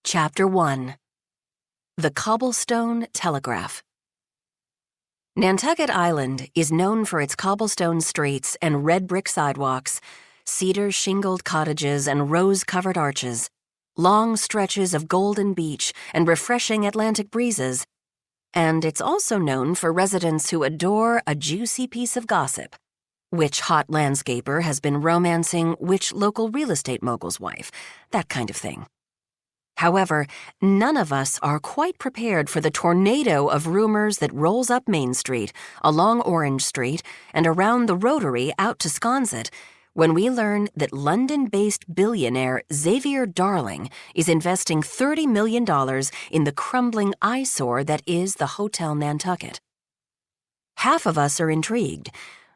Chapter 1. The Cobblestone Telegraph. Nantucket Island is known for its cobblestone streets and red brick sidewalks, cedar-shingled cottages and rose-covered arches, long stretches of golden beach and refreshing Atlantic breezes. And it's also known for residents who adore a juicy piece of gossip. Which hot landscaper has been romancing which local real estate mogul's wife, that kind of thing. However, none of us are quite prepared for the tornado of rumors that rolls up Main Street, along Orange Street, and around the Rotary out to Sconset when we learn that London-based billionaire Xavier Darling is investing $30 million in the crumbling eyesore that is the Hotel Nantucket. Half of us are intrigued.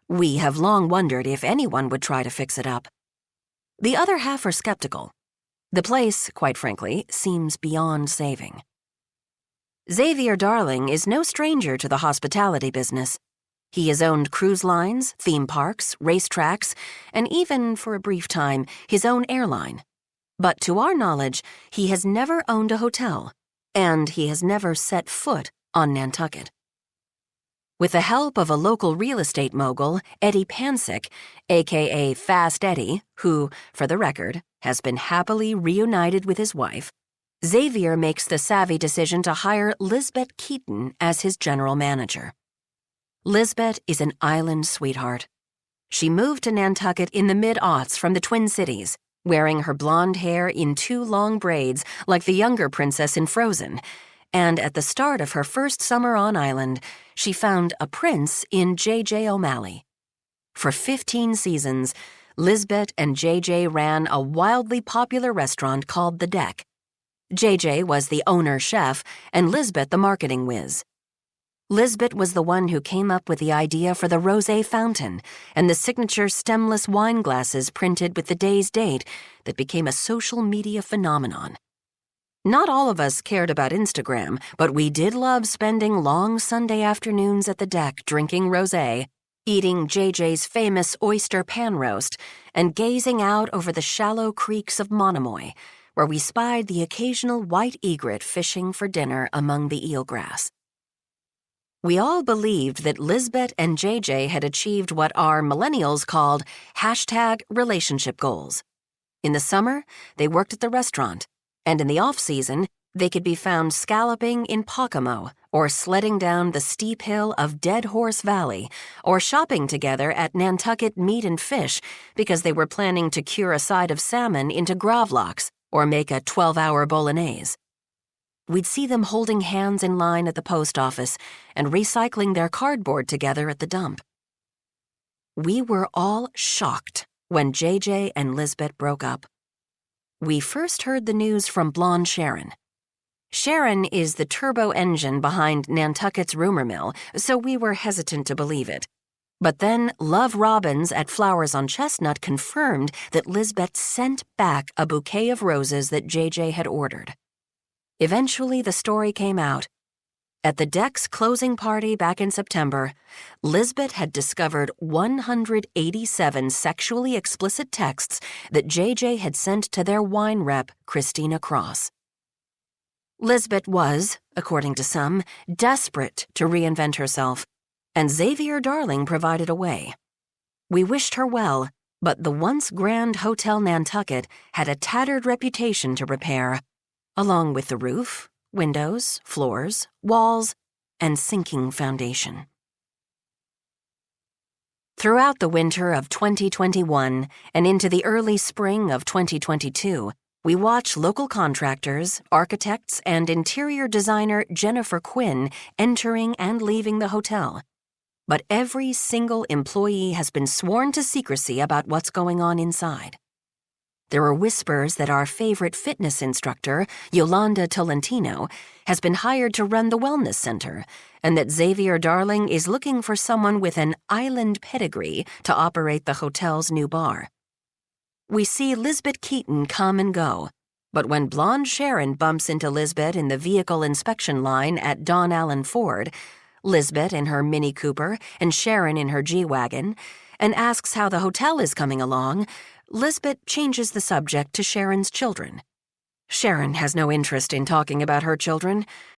We have long wondered if anyone would try to fix it up. The other half are skeptical. The place, quite frankly, seems beyond saving. Xavier Darling is no stranger to the hospitality business. He has owned cruise lines, theme parks, racetracks, and even, for a brief time, his own airline. But to our knowledge, he has never owned a hotel, and he has never set foot on Nantucket. With the help of a local real estate mogul, Eddie Pansick, a.k.a. Fast Eddie, who, for the record, has been happily reunited with his wife, Xavier makes the savvy decision to hire Lisbeth Keaton as his general manager. Lisbeth is an island sweetheart. She moved to Nantucket in the mid-aughts from the Twin Cities, wearing her blonde hair in 2 long braids like the younger princess in Frozen, and at the start of her first summer on island, she found a prince in J.J. O'Malley. For 15 seasons, Lisbeth and J.J. ran a wildly popular restaurant called The Deck. J.J. was the owner-chef, and Lisbeth the marketing whiz. Lisbeth was the one who came up with the idea for the rosé fountain and the signature stemless wine glasses printed with the day's date that became a social media phenomenon. Not all of us cared about Instagram, but we did love spending long Sunday afternoons at the deck drinking rosé, eating JJ's famous oyster pan roast, and gazing out over the shallow creeks of Monomoy, where we spied the occasional white egret fishing for dinner among the eelgrass. We all believed that Lisbeth and JJ had achieved what our millennials called #relationship goals. In the summer, they worked at the restaurant, and in the off-season, they could be found scalloping in Pocomo, or sledding down the steep hill of Dead Horse Valley, or shopping together at Nantucket Meat and Fish because they were planning to cure a side of salmon into gravlax or make a 12-hour bolognese. We'd see them holding hands in line at the post office and recycling their cardboard together at the dump. We were all shocked when JJ and Lisbeth broke up. We first heard the news from blonde Sharon. Sharon is the turbo engine behind Nantucket's rumor mill, so we were hesitant to believe it. But then Love Robbins at Flowers on Chestnut confirmed that Lisbeth sent back a bouquet of roses that JJ had ordered. Eventually, the story came out. At the deck's closing party back in September, Lisbeth had discovered 187 sexually explicit texts that JJ had sent to their wine rep, Christina Cross. Lisbeth was, according to some, desperate to reinvent herself, and Xavier Darling provided a way. We wished her well, but the once grand Hotel Nantucket had a tattered reputation to repair, along with the roof, windows, floors, walls, and sinking foundation. Throughout the winter of 2021 and into the early spring of 2022, we watch local contractors, architects, and interior designer Jennifer Quinn entering and leaving the hotel. But every single employee has been sworn to secrecy about what's going on inside. There are whispers that our favorite fitness instructor, Yolanda Tolentino, has been hired to run the wellness center, and that Xavier Darling is looking for someone with an island pedigree to operate the hotel's new bar. We see Lisbeth Keaton come and go, but when blonde Sharon bumps into Lisbeth in the vehicle inspection line at Don Allen Ford, Lisbeth in her Mini Cooper and Sharon in her G-Wagon, and asks how the hotel is coming along, Lisbeth changes the subject to Sharon's children. Sharon has no interest in talking about her children.